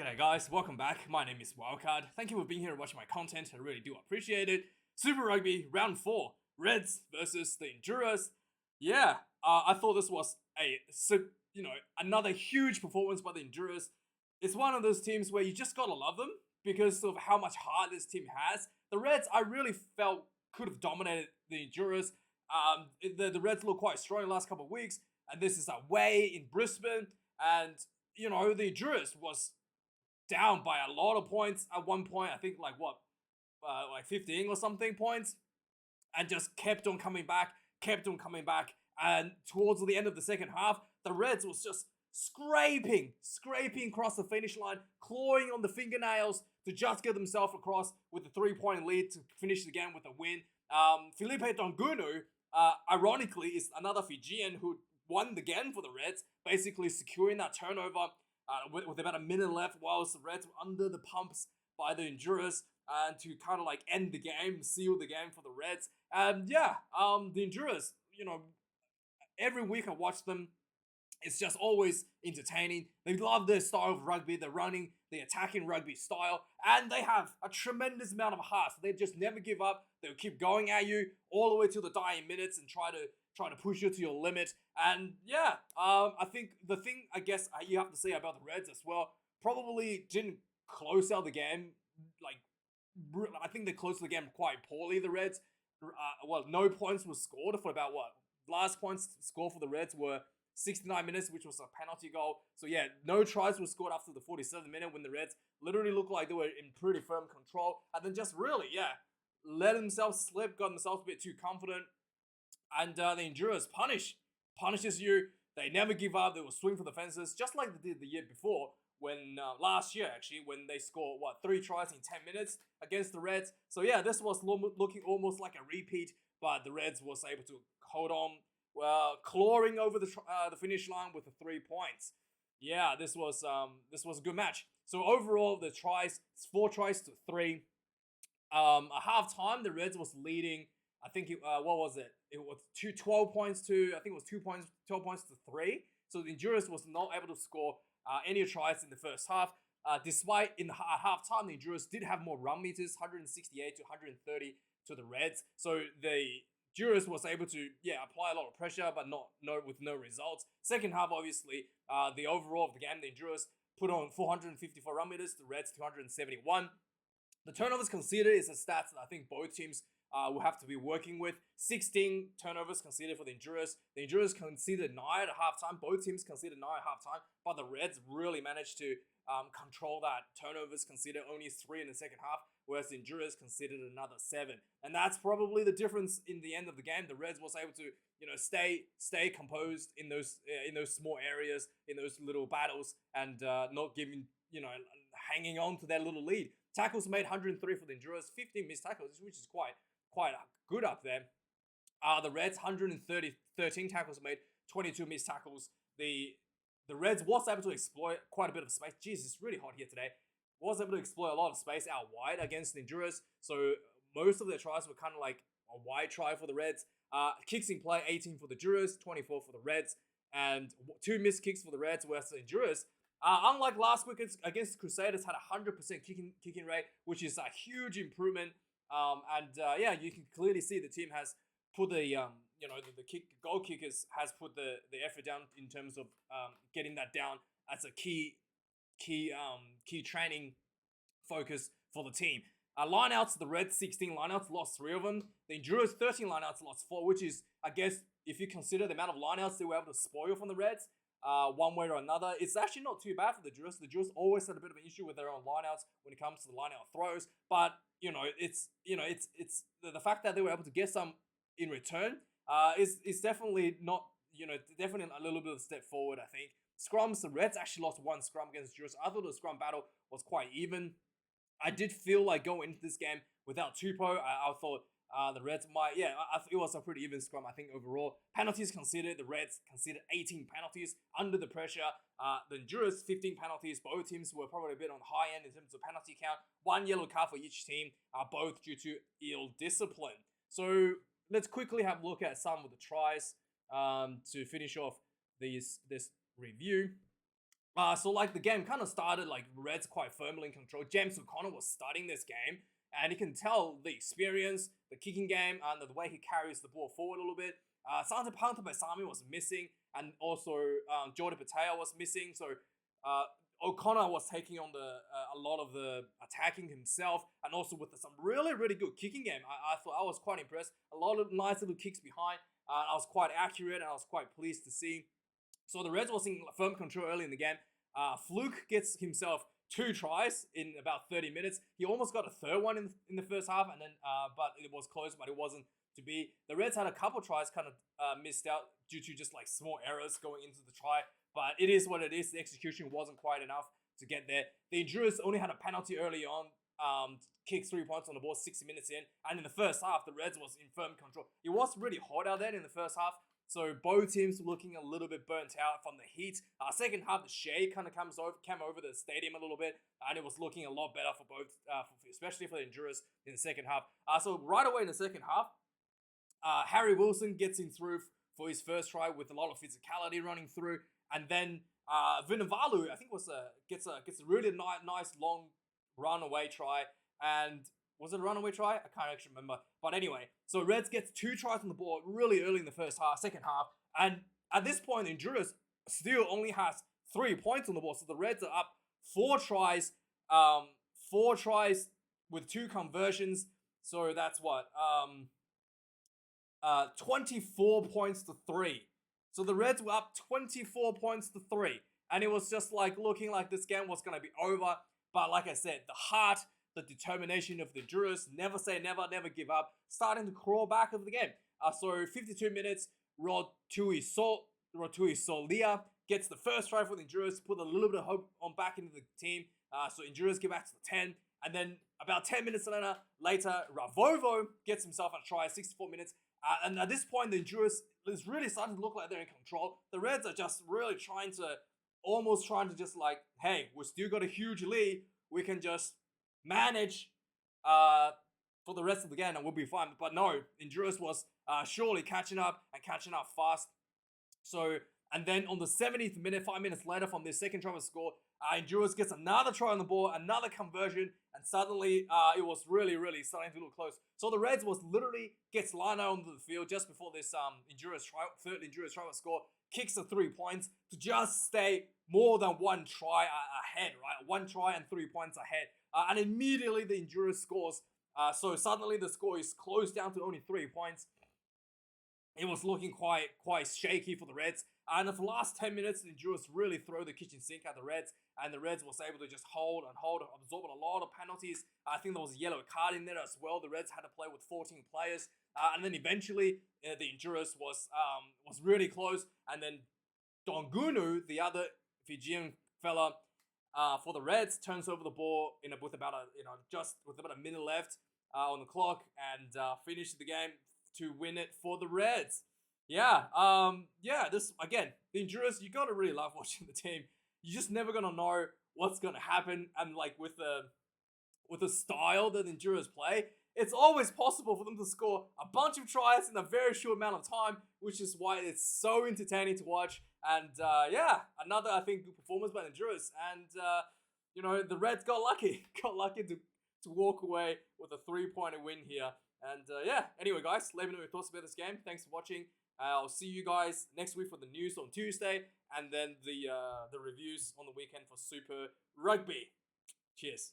G'day guys, welcome back. My name is Wildkard. Thank you for being here and watching my content. I really do appreciate it. Super Rugby Round 4, Reds versus the Enduras. I thought this was another huge performance by the Enduras. It's one of those teams where you just gotta love them because of how much heart this team has. The Reds, I really felt could have dominated the Enduras. The Reds look quite strong in the last couple of weeks, and this is away in Brisbane, and the Enduras was down by a lot of points at one point. I think like 15 or something points, and just kept on coming back. And towards the end of the second half, the Reds was just scraping across the finish line, clawing on the fingernails to just get themselves across with a 3-point lead to finish the game with a win. Felipe Dongunu, ironically, is another Fijian who won the game for the Reds, basically securing that turnover with about a minute left, whilst the Reds were under the pumps by the Enduras, and to kind of like end the game, seal the game for the Reds. The Enduras, every week I watch them. It's just always entertaining. They love their style of rugby. They're running the attacking rugby style, and they have a tremendous amount of heart. So they just never give up. They'll keep going at you all the way to the dying minutes and try to push you to your limit. And I think the thing I guess you have to say about the Reds as well, probably didn't close out the game. I think they closed the game quite poorly. The Reds, no points were scored for about last points scored for the Reds were 69 minutes, which was a penalty goal. So no tries were scored after the 47th minute when the Reds literally looked like they were in pretty firm control, and then just really let themselves slip, got themselves a bit too confident, and the Enduras punishes you. They never give up. They will swing for the fences, just like they did the year before, when last year actually, when they scored 3 tries in 10 minutes against the Reds. So this was looking almost like a repeat, but the Reds was able to hold on, clawing over the finish line with the 3 points. This was a good match. So overall, the tries, it's 4 tries to 3. At half time, the Reds was leading. I think it was 12 points to, I think it was 12 points to 3. So the Enduras was not able to score any tries in the first half. Despite at half time, the Enduras did have more run meters, 168 to 130 to the Reds. So the Enduras was able to apply a lot of pressure, but with no results. Second half, obviously, the overall of the game, the Enduras put on 454 run meters, the Reds 271. The turnovers conceded is a stat that I think both teams will have to be working with. 16 turnovers conceded for the Enduras. The Enduras conceded 9 at halftime. Both teams conceded 9 at halftime, but the Reds really managed to control that. Turnovers conceded only 3 in the second half, whereas the Enduras conceded another 7. And that's probably the difference in the end of the game. The Reds was able to stay composed in those small areas, in those little battles, and not giving hanging on to their little lead. Tackles made 103 for the Enduras, 15 missed tackles, which is quite good up there. The Reds 13 tackles made, 22 missed tackles. The Reds was able to exploit quite a bit of space. Jeez, it's really hot here today. Was able to exploit a lot of space out wide against the Enduras. So most of their tries were kind of like a wide try for the Reds. Kicks in play, 18 for the Enduras, 24 for the Reds, and 2 missed kicks for the Reds, whereas the Enduras, unlike last week against the Crusaders, had a 100% kicking rate, which is a huge improvement. You can clearly see the team has put the goal kickers has put the effort down in terms of getting that down as a key training focus for the team. Lineouts, the Reds 16 lineouts, lost 3 of them. The Enduras 13 lineouts, lost 4, which is, I guess, if you consider the amount of lineouts they were able to spoil from the Reds, one way or another, it's actually not too bad for the Enduras. The Enduras always had a bit of an issue with their own lineouts when it comes to the lineout throws, but it's the fact that they were able to get some in return is definitely not definitely a little bit of a step forward. I think scrums, the Reds actually lost 1 scrum against the Enduras. I thought the scrum battle was quite even. I did feel like going into this game without Tupou, I thought the Reds might, it was a pretty even scrum, I think, overall. Penalties conceded, the Reds conceded 18 penalties under the pressure. The Enduras, 15 penalties. Both teams were probably a bit on the high end in terms of penalty count. 1 yellow card for each team, both due to ill discipline. So let's quickly have a look at some of the tries to finish off this review. So like the game kind of started like Reds quite firmly in control. James O'Connor was starting this game, and you can tell the experience, the kicking game, and the way he carries the ball forward a little bit. Santa Panta Besami was missing, and also Jordi Patea was missing. So uh, O'Connor was taking on a lot of the attacking himself, and also with some really good kicking game. I thought I was quite impressed. A lot of nice little kicks behind. I was quite accurate, and I was quite pleased to see. So the Reds was in firm control early in the game. Fluke gets himself 2 tries in about 30 minutes. He almost got a third one in the first half, and then but it was close, but it wasn't to be. The Reds had a couple tries kind of missed out due to just like small errors going into the try, but it is what it is. The execution wasn't quite enough to get there. The Drua only had a penalty early on. Kicked 3 points on the ball 60 minutes in, and in the first half, the Reds was in firm control. It was really hot out there in the first half. So both teams were looking a little bit burnt out from the heat. Second half, the shade kind of came over the stadium a little bit, and it was looking a lot better for both, especially for the Drua in the second half. So right away in the second half, Harry Wilson gets in through for his first try with a lot of physicality running through, and then Vunivalu, I think gets a really nice long runaway try, and was it a runaway try? I can't actually remember. But anyway, so Reds gets 2 tries on the board really early in the second half. And at this point, Drua still only has 3 points on the board. So the Reds are up 4 tries, 4 tries with 2 conversions. So that's what? 24 points to 3. So the Reds were up 24 points to 3. And it was just like looking like this game was going to be over. But like I said, the heart, the determination of the Drua, never say never, never give up, starting to crawl back of the game. So 52 minutes, Rotui Solia gets the first try for the Drua, put a little bit of hope on back into the team. So Drua get back to the 10, and then about 10 minutes later, Ravovo gets himself a try, 64 minutes. And at this point, the Drua is really starting to look like they're in control. The Reds are just really trying to just like, hey, we still got a huge lead. We can just manage for the rest of the game and we'll be fine. But no, Drua was surely catching up fast. So, and then on the 70th minute, 5 minutes later from this second try to score, Drua gets another try on the ball, another conversion, and suddenly it was really starting to look close. So the Reds literally gets Lano onto the field just before this third Drua try to score, kicks the 3 points to just stay more than 1 try ahead, right? 1 try and 3 points ahead. And immediately the Drua scores. So suddenly the score is closed down to only 3 points. It was looking quite shaky for the Reds. And for the last 10 minutes, the Drua really throw the kitchen sink at the Reds. And the Reds was able to just hold, absorb a lot of penalties. I think there was a yellow card in there as well. The Reds had to play with 14 players. And then eventually, the Drua was really close. And then Dongunu, the other Fijian fella, for the Reds, turns over the ball with about a minute left on the clock, and finished the game to win it for the Reds. This again, the Drua, you gotta really love watching the team. You're just never gonna know what's gonna happen, and like with the style that the Drua play, it's always possible for them to score a bunch of tries in a very short amount of time, which is why it's so entertaining to watch. And another, I think, good performance by the Drua. And the Reds got lucky to walk away with a 3-pointer win here. And anyway, guys, let me know your thoughts about this game. Thanks for watching. I'll see you guys next week for the news on Tuesday, and then the reviews on the weekend for Super Rugby. Cheers.